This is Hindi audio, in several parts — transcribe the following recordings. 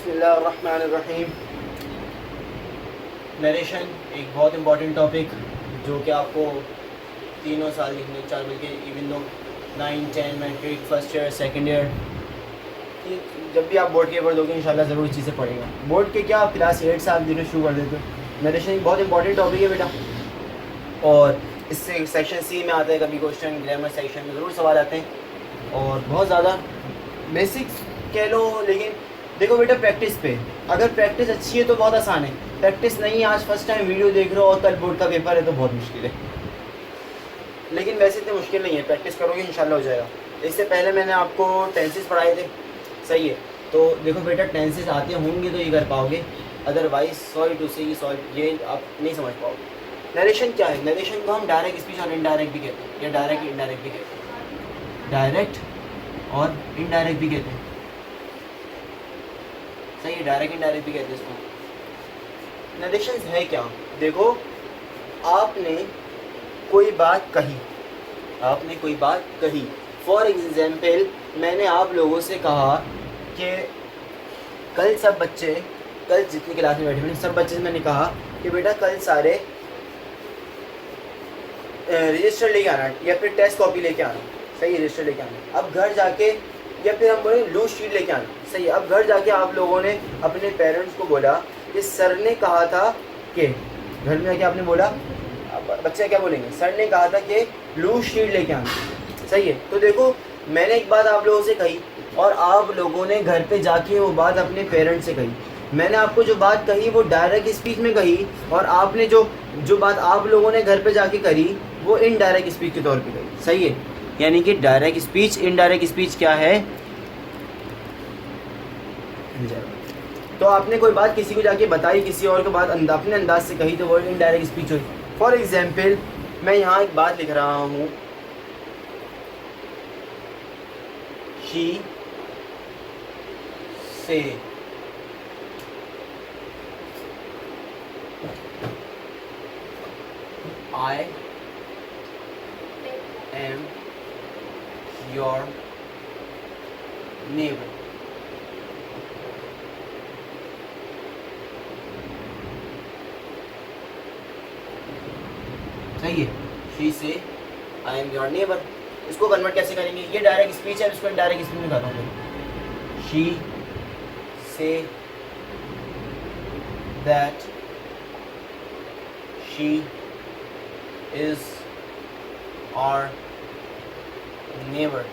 बिस्मिल्लाहिर्रहमानिर्रहीम। नरेशन एक बहुत इंपॉर्टेंट टॉपिक जो कि आपको तीनों साल लिखने चार बल्कि even though 9, 10 matric first year second year जब भी आप बोर्ड के पेपर दोगे इंशाल्लाह ज़रूर चीज़ें पढ़ेगा। बोर्ड के क्या आप क्लास 8 से आप देना शुरू कर देते हो। नरेशन एक बहुत इंपॉर्टेंट टॉपिक है बेटा, और इससे सेक्शन सी में आता है कभी क्वेश्चन, ग्रामर सेक्शन में ज़रूर सवाल आते हैं और बहुत ज़्यादा बेसिक्स कह लो। लेकिन देखो बेटा, प्रैक्टिस पे अगर प्रैक्टिस अच्छी है तो बहुत आसान है, प्रैक्टिस नहीं, आज फर्स्ट टाइम वीडियो देख रहे हो और कल बोर्ड का पेपर है तो बहुत मुश्किल है। लेकिन वैसे इतनी मुश्किल नहीं है, प्रैक्टिस करोगे इंशाल्लाह हो जाएगा। इससे पहले मैंने आपको टेंसेस पढ़ाए थे, सही है। तो देखो बेटा, टेंसेस आते होंगे तो ये कर पाओगे, अदरवाइज सॉरी टू से ये आप नहीं समझ पाओगे। नरेशन क्या है? नरेशन को हम डायरेक्ट स्पीच और इनडायरेक्ट भी कहते हैं, या डायरेक्ट इनडायरेक्ट भी कहते हैं। डायरेक्ट और इनडायरेक्ट भी कहते हैं, सही है, डायरेक्ट इनडायरेक्ट भी कहते हैं इसको। नरेशन है क्या? देखो, आपने कोई बात कही, फॉर एग्जाम्पल मैंने आप लोगों से कहा कि कल जितनी क्लास में बैठे सब बच्चे से मैंने कहा कि बेटा कल सारे रजिस्टर लेके आना या फिर टेस्ट कॉपी लेके आना, सही है, रजिस्टर लेके आना। अब घर जाके या फिर हम बोले लूज शीट लेके आना, सही है। अब घर जाके आप लोगों ने अपने पेरेंट्स को बोला कि सर ने कहा था कि, घर में जाके आपने बोला, बच्चे क्या बोलेंगे? सर ने कहा था कि लूज शीट लेके आना, सही है। तो देखो, मैंने एक बात आप लोगों से कही और आप लोगों ने घर पे जाके वो बात अपने पेरेंट्स से कही। मैंने आपको जो बात कही वो डायरेक्ट स्पीच में कही, और आपने जो बात आप लोगों ने घर पे जाके करी वो इनडायरेक्ट स्पीच के तौर पे कही, सही है। यानी कि डायरेक्ट स्पीच, इनडायरेक्ट स्पीच क्या है? तो आपने कोई बात किसी को जाके बताई, किसी और को बात अपने अंदाज से कही, तो वो इनडायरेक्ट स्पीच हुई। फॉर एग्जाम्पल मैं यहाँ एक बात लिख रहा हूँ, शी से I am your neighbor. सही है, शी से आई एम योर नेबर। इसको कन्वर्ट कैसे करेंगे? ये डायरेक्ट स्पीच है, इसको इनडायरेक्ट स्पीच में कर रहा हूँ। She said that she is our neighbour.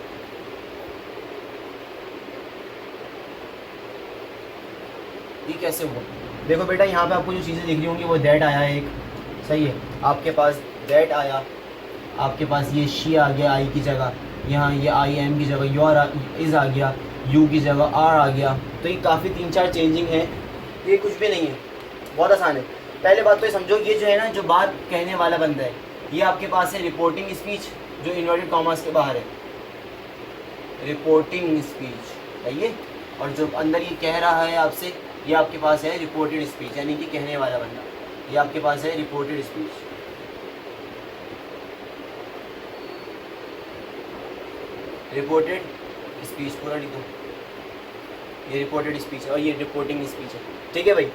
ये कैसे हुआ? देखो बेटा, यहाँ पे आपको जो चीज़ें दिख रही होंगी वो दैट आया है एक, सही है, आपके पास दैट आया, आपके पास ये शी आ गया आई की जगह, यहाँ ये आई एम की जगह योर इज़ आ गया, यू की जगह आर आ गया। तो ये काफ़ी 3-4 चेंजिंग है, ये कुछ भी नहीं है, बहुत आसान है। पहले बात तो ये समझो, ये जो है ना, जो बात कहने वाला बंदा है, ये आपके पास है रिपोर्टिंग स्पीच, जो इन्वर्टेड कॉमास के बाहर है, रिपोर्टिंग स्पीच, सही है। और जो अंदर ये कह रहा है आपसे, ये आपके पास है रिपोर्टेड स्पीच, यानी कि कहने वाला बंदा, ये आपके पास है रिपोर्टेड स्पीच। रिपोर्टेड स्पीच पूरा लिख दो, ये रिपोर्टेड स्पीच है और ये रिपोर्टिंग स्पीच है, ठीक है भाई।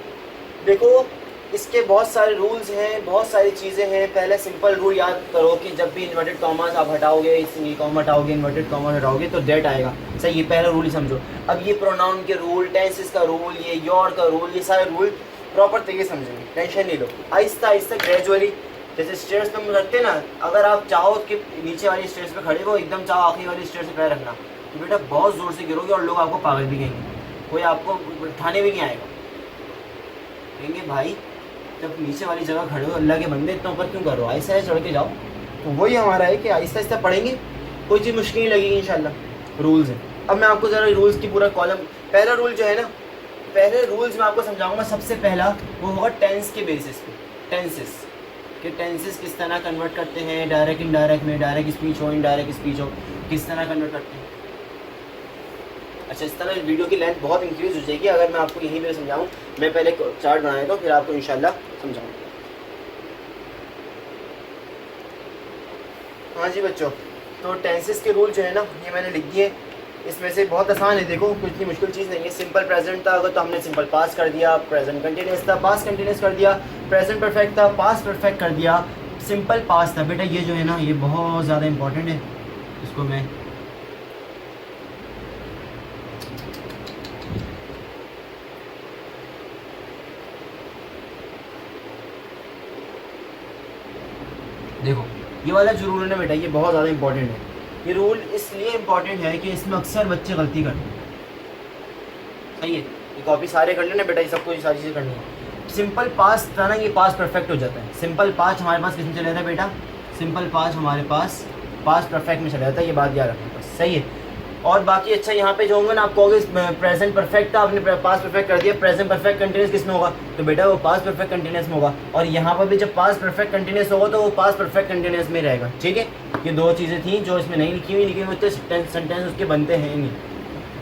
देखो, इसके बहुत सारे रूल्स हैं, बहुत सारी चीज़ें हैं। पहले सिंपल रूल याद करो कि जब भी इन्वर्टेड कॉमास आप हटाओगे, सिंगल कॉमा हटाओगे, इन्वर्टेड कॉमा हटाओगे तो दैट आएगा, सही, ये पहला रूल ही समझो। अब ये प्रोनाउन के रूल, टेंसेस का रूल, ये योर का रूल, ये सारे रूल प्रॉपर तरीके समझेंगे, टेंशन नहीं लो। आहिस्ता आहिस्ता ग्रेजुअली, जैसे स्टेयर्स पे हम रखते हैं ना, अगर आप चाहो कि नीचे वाली स्टेयर्स पे खड़े हो, एकदम चाहो आखिरी वाली स्टेयर से पैर रखना, तो बेटा बहुत ज़ोर से गिरोगे और लोग आपको पागल भी कहेंगे, कोई आपको उठाने भी नहीं आएगा, कहेंगे भाई जब नीचे वाली जगह खड़े हो, अल्लाह के बंदे इतना ऊपर क्यों करो, आहिस्ता चढ़ के जाओ। तो वही हमारा है कि आहिस्ता आहिस्ता पढ़ेंगे, कोई चीज़ मुश्किल नहीं लगेगी इंशाल्लाह। रूल्स हैं, अब मैं आपको ज़रा रूल्स की पूरा कॉलम, पहला रूल जो है ना, पहले रूल्स मैं आपको समझाऊंगा। सबसे पहला वो होगा टेंस के बेसिस पे, टेंसेस कि टेंसेस किस तरह कन्वर्ट करते हैं, डायरेक्ट इनडायरेक्ट में, डायरेक्ट स्पीच हो, इनडायरेक्ट स्पीच हो, किस तरह कन्वर्ट करते हैं। अच्छा, इस तरह वीडियो की लेंथ बहुत इंक्रीज़ हो जाएगी अगर मैं आपको यहीं पे समझाऊँ। मैं पहले चार्ट बना देता हूँ, फिर आपको इंशाल्लाह समझाऊँगा। हाँ जी बच्चों, तो टेंसेस के रूल जो है ना, ये मैंने लिख दिए। इसमें से बहुत आसान है, देखो कुछ इतनी मुश्किल चीज़ नहीं है। सिंपल प्रेजेंट था अगर तो हमने सिंपल पास कर दिया, प्रेजेंट कंटिन्यूस था पास कंटिन्यूस कर दिया, प्रेजेंट परफेक्ट था पास परफेक्ट कर दिया, सिंपल पास था। बेटा ये जो है ना ये बहुत ज़्यादा इंपॉर्टेंट है, इसको मैं देखो ये वाला जो रूल है ना बेटा ये बहुत ज़्यादा इंपॉर्टेंट है। ये रूल इसलिए इंपॉर्टेंट है कि इसमें अक्सर बच्चे गलती करते हैं। सही है, ये कॉपी सारे कर लेना बेटा, ये सबको ये सारी चीज़ें करनी है। सिंपल पास था ना, ये पास परफेक्ट हो जाता है। सिंपल पास हमारे पास किसमें चला जाता है बेटा, सिंपल पास हमारे पास पास परफेक्ट में चला जाता है, ये बात याद रखना बस। सही है, और बाकी अच्छा यहाँ पे जो होंगे ना आप कहोगे प्रेजेंट परफेक्ट था आपने पास परफेक्ट कर दिया, प्रेजेंट परफेक्ट कंटिन्यूस किस में होगा, तो बेटा वो पास परफेक्ट कंटिन्यूस में होगा। और यहाँ पर भी जब पास परफेक्ट कंटिन्यूस होगा तो वो पास परफेक्ट कंटिन्यूस में रहेगा। ठीक है, ये दो चीज़ें थी जो इसमें नहीं लिखी हुई, लेकिन उतने सेंटेंस उसके बनते हैं नहीं।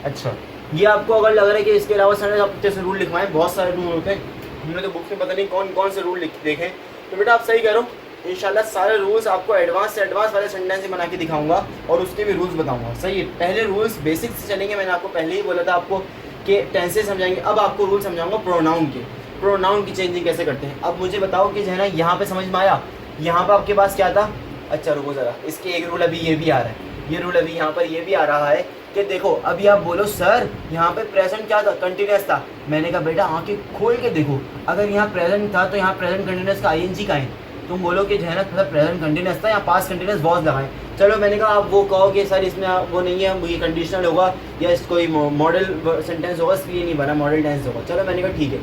अच्छा, ये आपको अगर लग रहा है कि इसके अलावा सर आप इतने से रूल लिखवाएं, बहुत सारे रूल होते हैं, हमने तो बुक्स में पता नहीं कौन कौन से रूल देखे, तो बेटा आप सही करो। इंशाल्लाह सारे रूल्स आपको एडवांस से एडवांस वाले सेंटेंस से बना के दिखाऊंगा और उसके भी रूल्स बताऊंगा। सही है, पहले रूल्स बेसिक से चलेंगे, मैंने आपको पहले ही बोला था आपको कि टेंसेस समझाएंगे। अब आपको रूल समझाऊंगा प्रोनाउन के, प्रोनाउन की चेंजिंग कैसे करते हैं। अब मुझे बताओ कि जो है ना यहाँ पे समझ में आया, यहाँ पर आपके पास क्या था। अच्छा रुको ज़रा, इसके एक रूल अभी ये भी आ रहा है, ये रूल अभी यहाँ पर ये भी आ रहा है कि देखो अभी आप बोलो सर यहाँ पे प्रेजेंट क्या था, कंटिन्यूस था। मैंने कहा बेटा आंखें खोल के देखो, अगर यहाँ प्रेजेंट था तो यहाँ प्रेजेंट कंटिन्यूस का आईएनजी का है। तुम बोलो कि जो है ना मतलब प्रेजेंट कंटिन्यूस था या पास्ट कंटिन्यूस वॉज लगाएं। चलो मैंने कहा आप वो कहो कि सर इसमें वो नहीं है, ये कंडीशनल होगा या इस कोई मॉडल सेंटेंस होगा, इसलिए नहीं बना, मॉडल टेंस होगा। चलो मैंने कहा ठीक है।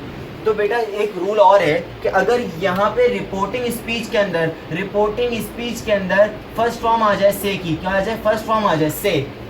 तो बेटा एक रूल और है कि अगर यहाँ पे रिपोर्टिंग स्पीच के अंदर फर्स्ट फॉर्म आ जाए से की, क्या आ जाए, फर्स्ट फॉर्म आ जाए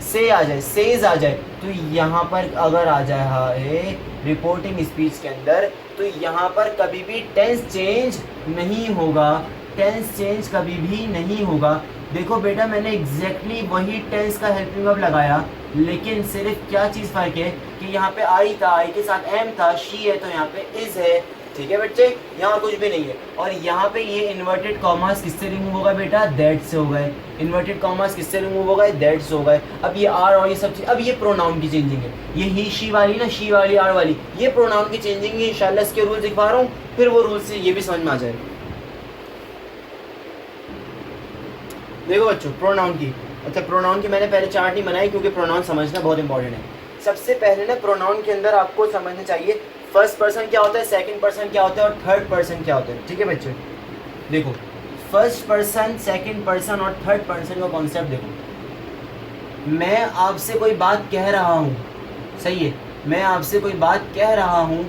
से आ जाए, सेज आ जाए, तो यहाँ पर अगर आ जाए रिपोर्टिंग स्पीच के अंदर तो यहाँ पर कभी भी टेंस चेंज नहीं होगा, टेंस चेंज कभी भी नहीं होगा। देखो बेटा मैंने एग्जैक्टली वही टेंस का हेल्पिंग वर्ब लगाया, लेकिन सिर्फ क्या चीज़ फ़र्क है कि यहाँ पे आई था, आई के साथ एम था, शी है तो यहाँ पे इज़ है। ठीक है बच्चे, यहाँ कुछ भी नहीं है। और यहाँ पे ये इन्वर्टेड कॉमर्स किससे रिमूव होगा बेटा, दैट से हो गए। इन्वर्टेड कॉमर्स किससे रिमूव हो गए, दैट से हो गए। अब ये आर और ये सब चीज़, अब ये प्रोनाउन की चेंजिंग है, ये ही शी वाली ना, शी वाली आर वाली, ये प्रोनाउन की चेंजिंग है। इंशाल्लाह इसके रूल दिखा रहा हूँ, फिर वो रूल से ये भी समझ में आ जाएगा। देखो बच्चों प्रोनाउन की, अच्छा प्रोनाउन की मैंने पहले चार्ट नहीं बनाई क्योंकि प्रोनाउन समझना बहुत इंपॉर्टेंट है। सबसे पहले ना प्रोनाउन के अंदर आपको समझना चाहिए फर्स्ट पर्सन क्या होता है, सेकंड पर्सन क्या होता है और थर्ड पर्सन क्या होता है। ठीक है बच्चों, देखो फर्स्ट पर्सन, सेकंड पर्सन और थर्ड पर्सन का कॉन्सेप्ट देखो। मैं आपसे कोई बात कह रहा हूँ, सही है, मैं आपसे कोई बात कह रहा हूँ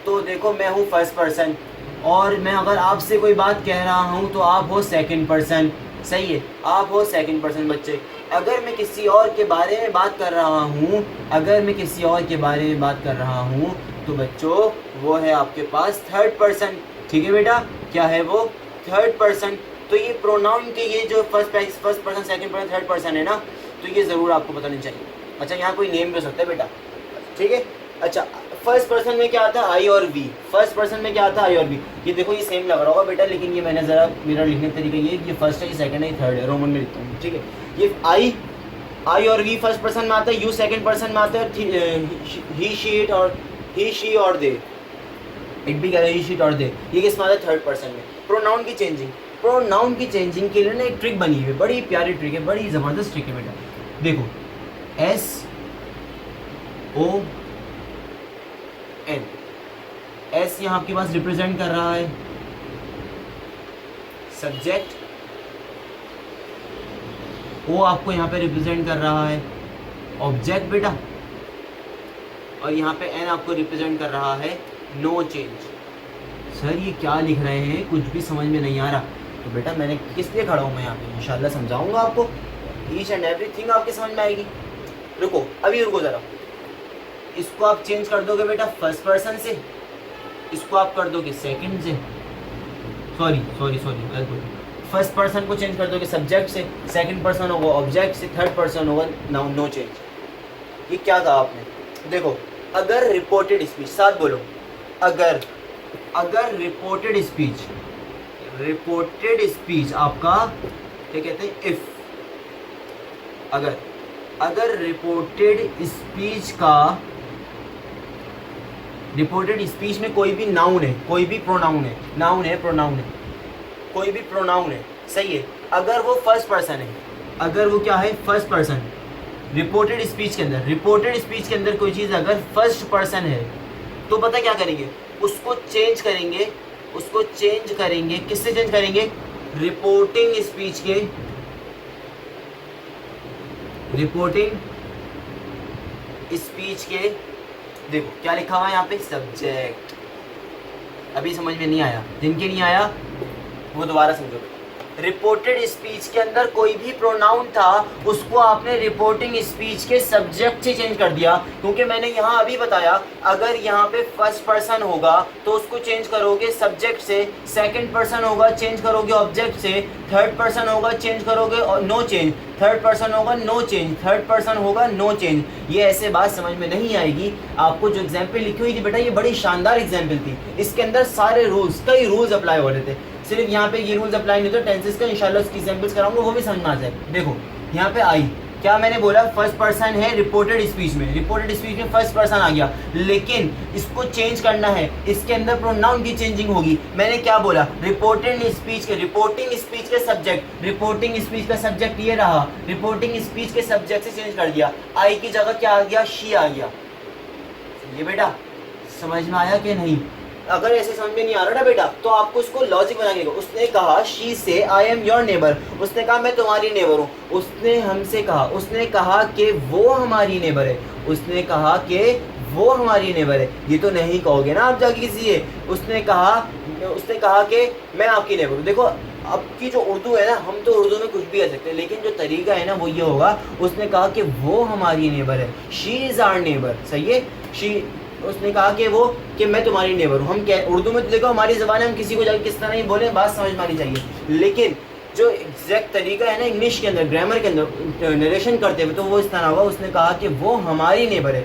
तो देखो मैं हूँ फर्स्ट पर्सन, और मैं अगर आपसे कोई बात कह रहा हूँ तो आप हो सेकंड पर्सन। सही है, आप हो सेकंड पर्सन बच्चे। अगर मैं किसी और के बारे में बात कर रहा हूँ, अगर मैं किसी और के बारे में बात कर रहा हूँ तो बच्चों वो है आपके पास थर्ड पर्सन। ठीक है बेटा, क्या है वो, थर्ड पर्सन। तो ये प्रोनाउन के ये जो first person, second person, third person है ना, तो ये ज़रूर आपको बतानी चाहिए। अच्छा यहाँ कोई नेम भी हो सकता है बेटा, ठीक है। अच्छा फर्स्ट पर्सन में क्या आता है, आई और वी। फर्स्ट पर्सन में क्या आता है, आई और वी। ये देखो ये सेम लग रहा होगा बेटा, लेकिन ये मैंने ज़रा मेरा लिखने का तरीका ये फर्स्ट है, ये सेकंड है, ये थर्ड है, रोमन में लिखता हूँ। ठीक है, ये आई और वी फर्स्ट पर्सन में आता है, यू सेकंड पर्सन में आता है, ही शी इट और ही शी और दे, इट भी कह रहा है ही शी इट और दे, ये किस में आता है, थर्ड पर्सन में। प्रोनाउन की चेंजिंग, प्रोनाउन की चेंजिंग के लिए ना एक ट्रिक बनी हुई है, बड़ी प्यारी ट्रिक है, बड़ी ज़बरदस्त ट्रिक है बेटा। देखो SON, एस यहाँ आपके पास रिप्रेजेंट कर रहा है सब्जेक्ट, ओ आपको यहाँ पे रिप्रेजेंट कर रहा है ऑब्जेक्ट बेटा, और यहाँ पे एन आपको रिप्रेजेंट कर रहा है नो चेंज। सर ये क्या लिख रहे हैं, कुछ भी समझ में नहीं आ रहा। तो बेटा मैंने किस लिए खड़ा हूँ मैं यहाँ पे, इंशाल्लाह समझाऊंगा आपको, ईच एंड एवरीथिंग आपके समझ में आएगी। रुको अभी रुको ज़रा, इसको आप चेंज कर दोगे बेटा फर्स्ट पर्सन से, इसको आप कर दोगे सेकंड से, सॉरी फर्स्ट पर्सन को चेंज कर दोगे सब्जेक्ट से, सेकंड पर्सन होगा ऑब्जेक्ट से, थर्ड पर्सन होगा नाउन, नो चेंज। ये क्या कहा आपने, देखो अगर रिपोर्टेड स्पीच, साथ बोलो, अगर रिपोर्टेड स्पीच आपका क्या कहते हैं, इफ, अगर अगर रिपोर्टेड स्पीच में कोई भी नाउन है, कोई भी प्रोनाउन है, नाउन है, प्रोनाउन है, कोई भी प्रोनाउन है, सही है, अगर वो फर्स्ट पर्सन है, अगर वो क्या है, फर्स्ट पर्सन, रिपोर्टेड स्पीच के अंदर कोई चीज़ अगर फर्स्ट पर्सन है तो पता क्या करेंगे, उसको चेंज करेंगे, किससे चेंज करेंगे, रिपोर्टिंग स्पीच के देखो क्या लिखा हुआ है यहाँ पे, सब्जेक्ट। अभी समझ में नहीं आया, जिनके नहीं आया वो दोबारा समझो। रिपोर्टेड स्पीच के अंदर कोई भी प्रोनाउन था, उसको आपने रिपोर्टिंग स्पीच के सब्जेक्ट से चेंज कर दिया, क्योंकि मैंने यहाँ अभी बताया अगर यहाँ पे फर्स्ट पर्सन होगा तो उसको चेंज करोगे सब्जेक्ट से, सेकंड पर्सन होगा चेंज करोगे ऑब्जेक्ट से, थर्ड पर्सन होगा चेंज करोगे और नो चेंज, थर्ड पर्सन होगा नो चेंज, थर्ड पर्सन होगा नो चेंज। ये ऐसे बात समझ में नहीं आएगी। आपको जो एग्जाम्पल लिखी हुई थी बेटा, ये बड़ी शानदार एग्जाम्पल थी, इसके अंदर सारे रूल्स, कई रूल्स अप्लाई हो रहे थे, सिर्फ यहाँ पे ये रूल्स अप्लाई नहीं होते, टेंसेस का इंशाल्लाह उसकी एग्जांपल्स कराऊंगा, वो भी समझ में आ जाए। देखो यहाँ पे आई, क्या मैंने बोला, फर्स्ट पर्सन है रिपोर्टेड स्पीच में फर्स्ट पर्सन आ गया, लेकिन इसको चेंज करना है, इसके अंदर प्रोनाउन की चेंजिंग होगी। मैंने क्या बोला, रिपोर्टिंग स्पीच के सब्जेक्ट ये रहा, रिपोर्टिंग स्पीच के सब्जेक्ट से चेंज कर दिया, आई की जगह क्या आ गया, शी आ गया। ये बेटा समझ में आया कि नहीं? अगर ऐसे समझ में नहीं आ रहा ना बेटा, तो आपको उसको लॉजिक बना के देखो। उसने कहा शी से आई एम योर नेबर, उसने कहा मैं तुम्हारी नेबर हूँ, उसने कहा कि वो हमारी नेबर है, ये तो नहीं कहोगे ना आप जाके किसी से। उसने कहा कि मैं आपकी नेबर हूँ। देखो अब की जो उर्दू है ना, हम तो उर्दू में कुछ भी कह सकते हैं, लेकिन जो तरीका है ना वो ये होगा, उसने कहा कि वो हमारी नेबर है, शी इज़ आवर नेबर, सही है। उसने कहा कि मैं तुम्हारी नेबर हूँ। हम क्या उर्दू में तो देखो हमारी ज़बान है, हम किसी को जाकर किस तरह नहीं बोले, बात समझ में आनी चाहिए, लेकिन जो एग्जैक्ट तरीका है ना इंग्लिश के अंदर, ग्रामर के अंदर नरेशन करते हुए, तो वो इस तरह होगा। उसने कहा कि वो हमारी नेबर है,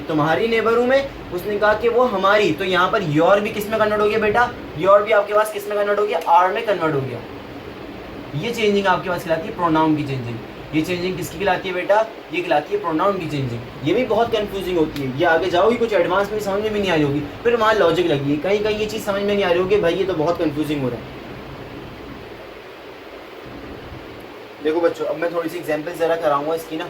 तुम्हारी नेबर हूँ मैं। उसने कहा कि वो हमारी, तो यहाँ पर योर भी किस में कन्वर्ट हो गया बेटा, योर भी आपके पास किस में कन्वर्ट हो गया, आर में कन्वर्ट हो गया। ये चेंजिंग आपके पास खिलाती है प्रोनाउन की चेंजिंग। ये चेंजिंग किसकी खिलाती है बेटा, ये खिलाती है प्रोनाउन की चेंजिंग। ये भी बहुत कंफ्यूजिंग होती है, ये आगे जाओगी कुछ एडवांस में समझ में भी नहीं आ रही होगी, फिर वहाँ लॉजिक लगी है, कहीं कहीं ये चीज़ समझ में नहीं आ रही होगी, भाई ये तो बहुत कंफ्यूजिंग हो रहा है। देखो बच्चों, अब मैं थोड़ी सी एग्जांपल ज़रा कराऊंगा इसकी ना।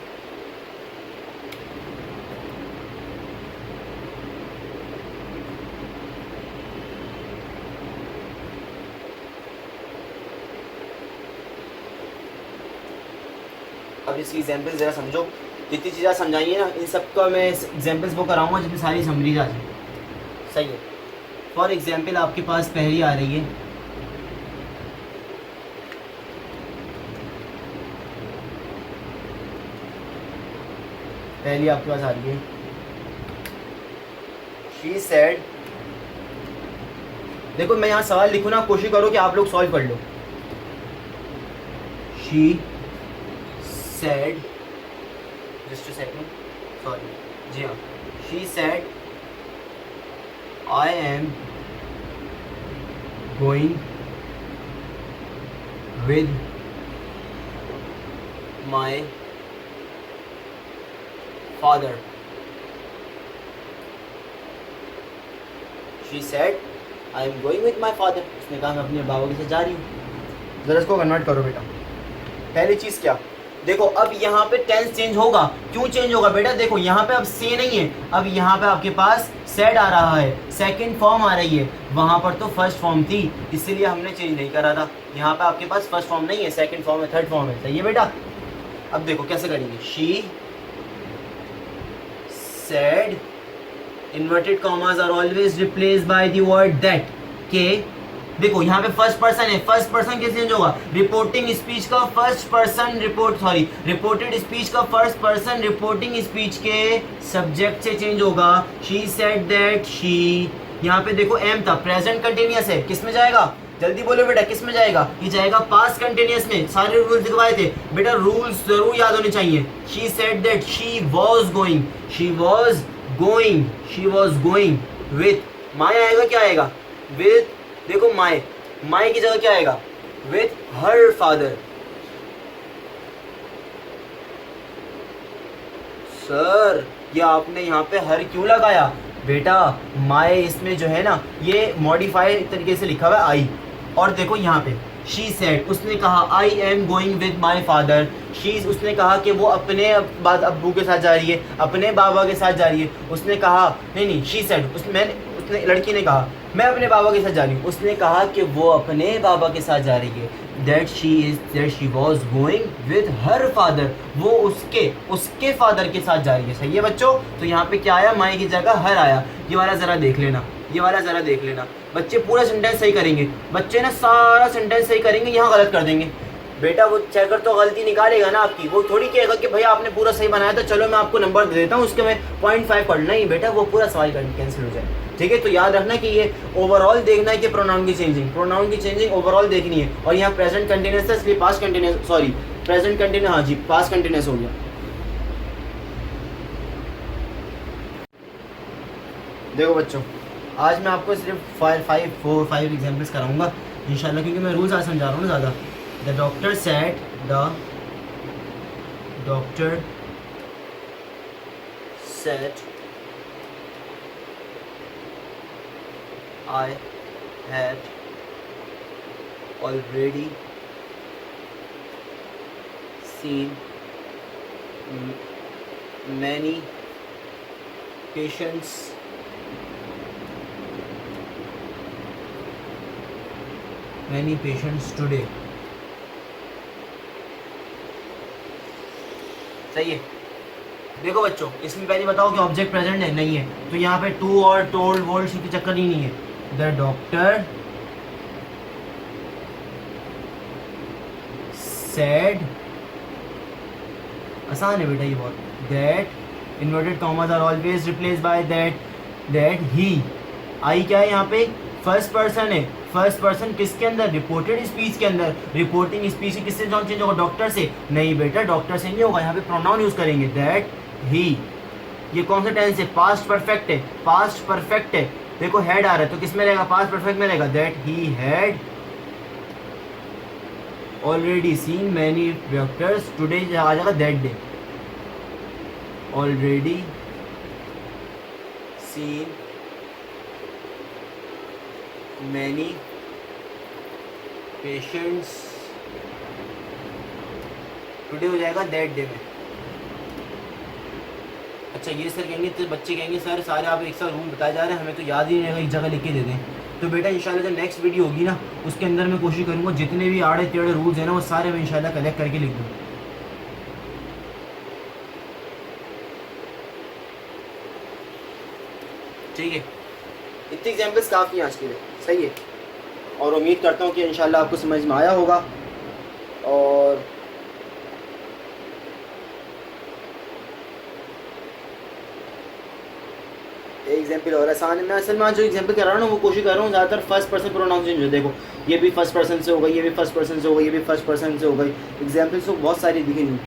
अब इसकी एग्जांपल ज़रा समझो, जितनी चीज़ें समझाइए ना, इन सब का मैं एग्जांपल्स वो कराऊंगा जिसमें सारी समरीज आ जाए, सही है। फॉर एग्जांपल आपके पास पहली आ रही है, आपके पास आ रही है, शी सेड। देखो मैं यहाँ सवाल लिखूँ ना, कोशिश करो कि आप लोग सॉल्व कर लो। She said, just a second, sorry, जी हाँ, she said I am going with my father. She said I am going with my father. उसने कहा मैं अपने बाबा के साथ जा रही हूँ। जरा इसको कन्वर्ट करो बेटा। पहली चीज़ क्या, देखो अब यहाँ पे टेंस चेंज होगा। क्यों चेंज होगा बेटा, देखो यहाँ पे अब से नहीं है, अब यहाँ पे आपके पास सेड आ रहा है, सेकंड फॉर्म आ रही है, वहाँ पर तो फर्स्ट फॉर्म थी, इसलिए हमने चेंज नहीं करा था। यहाँ पे आपके पास फर्स्ट फॉर्म नहीं है, सेकंड फॉर्म है, थर्ड फॉर्म है, सही है बेटा। अब देखो कैसे करेंगे, she said, inverted commas are always replaced by the word that, के देखो यहाँ पे फर्स्ट पर्सन है, फर्स्ट पर्सन कैसे चेंज होगा, रिपोर्टिंग स्पीच का फर्स्ट पर्सन रिपोर्टेड स्पीच का फर्स्ट पर्सन रिपोर्टिंग स्पीच के सब्जेक्ट से चेंज होगा। शी सेड दैट शी, यहाँ पे देखो एम था, प्रेजेंट कंटिन्यूअस है, किस में जाएगा, जल्दी बोलो बेटा किस में जाएगा, ये जाएगा पास्ट कंटिन्यूअस में। सारे रूल्स दिखवाए थे बेटा, रूल्स जरूर याद होने चाहिए। She said that she was going with, my आएगा, क्या आएगा, विथ, देखो माय की जगह क्या आएगा, विथ हर फादर, सर ये आपने यहाँ पे हर क्यों लगाया? बेटा माय इसमें जो है ना ये मॉडिफाइड तरीके से लिखा हुआ है आई, और देखो यहाँ पे शी सेड, उसने कहा I am going with my father. She, उसने कहा कि वो अपने अब्बू के साथ जा रही है, अपने बाबा के साथ जा रही है। उसने कहा नहीं शी सेड, उसने लड़की ने कहा मैं अपने बाबा के साथ जा रही हूँ। उसने कहा कि वो अपने बाबा के साथ जा रही है। That she was going with her father, वो उसके फादर के साथ जा रही है। सही है बच्चों? तो यहाँ पे क्या आया? माई की जगह हर आया। ये वाला ज़रा देख लेना, ये वाला ज़रा देख लेना। बच्चे पूरा सेंटेंस सही करेंगे, बच्चे ना सारा सेंटेंस सही करेंगे, यहाँ गलत कर देंगे। बेटा वो चेकर तो गलती निकालेगा ना आपकी, वो थोड़ी कहेगा कि भैया आपने पूरा सही बनाया तो चलो मैं आपको नंबर दे देता हूँ, उसके में 0.5 पढ़ना ही। बेटा वो पूरा सवाल कैंसिल हो जाए। ठीक है, तो याद रखना कि ये ओवरऑल देखना है कि प्रोनाउन की चेंजिंग ओवरऑल देखनी है। और यहाँ प्रेजेंट कंटिन्यूअस था इसलिए past continuous, sorry present continuous, हाँ जी पास्ट कंटिन्यूअस हो गया। देखो बच्चों, आज मैं आपको सिर्फ 5 एग्जाम्पल्स कराऊंगा इंशाल्लाह, क्योंकि मैं रूल्स आज समझा रहा हूँ ना ज़्यादा। The doctor said I had already seen many patients today। सही है। देखो बच्चों, इसमें पहले बताओ कि ऑब्जेक्ट प्रेजेंट है? नहीं है, तो यहाँ पे टू और टोल्ड वोल्ड की चक्कर ही नहीं है। द डॉक्टर सेड, आसान है बेटा ये बहुत। That inverted commas are always replaced by that he. I क्या है यहाँ पे? फर्स्ट पर्सन है। फर्स्ट पर्सन किसके अंदर? रिपोर्टेड स्पीच के अंदर। रिपोर्टिंग स्पीच किससे चेंज होगा? डॉक्टर से। नहीं बेटा डॉक्टर से नहीं होगा, यहाँ पे प्रोनाउन यूज करेंगे दैट ही। ये कौन सा टेंस है? पास्ट परफेक्ट है, पास्ट परफेक्ट है। देखो हेड आ रहा है तो किस में रहेगा? पास्ट परफेक्ट में रहेगा। That he had already seen many doctors today, आ जाएगा that day. Already seen many patients today हो जाएगा दैट डे में। अच्छा ये सर कहेंगे, तो बच्चे कहेंगे सर सारे आप एक साथ रूल बताए जा रहे हैं, हमें तो याद ही नहीं रहेगा, एक जगह लिख के दे दें। तो बेटा इंशाल्लाह जो नेक्स्ट वीडियो होगी ना उसके अंदर मैं कोशिश करूँगा जितने भी आड़े टेढ़े रूल्स हैं ना वो सारे मैं इंशाल्लाह कलेक्ट करके लिख दूँ। ठीक है, इतनी एग्जाम्पल्स काफ़ी हैं आज के लिए। सही है, और उम्मीद करता हूँ कि इंशाल्लाह आपको समझ में आया होगा। और एग्जाम्पल और आसान है। मैं असल में जो एग्जाम्पल कर रहा हूँ ना वो कोशिश कर रहा हूँ ज़्यादातर फर्स्ट पर्सन प्रोनाउन चेंज हो। देखो ये भी फर्स्ट पर्सन से हो गई, ये भी फर्स्ट पर्सन से हो गई, ये भी फर्स्ट पर्सन से हो गई। एग्जाम्पल्स तो बहुत सारी दिखेंगी।